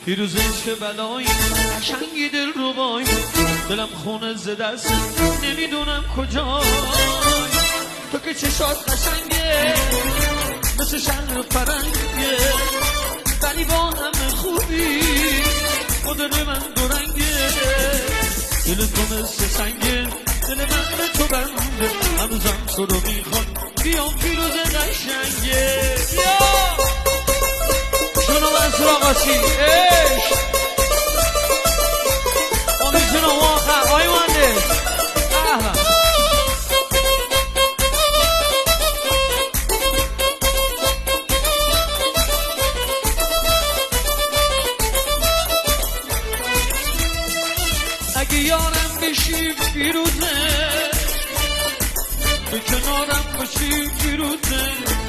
پیروز عشق بلایی قشنگی دل رو بای دلم خونه ز دست نمیدونم کجای تو که چشات قشنگه مثل شهر فرنگه ولی با همه خوبی با دل من دورنگه دل تو مثل سنگه دل من به تو بنده هنوزم تو رو میخواد بیام پیروز قشنگه بیا جونو منصور آقاسی عشق امید جونو واقع آی مهندس اهلا اگه یارم بشی پیروزه به کنارم باشی پیروزه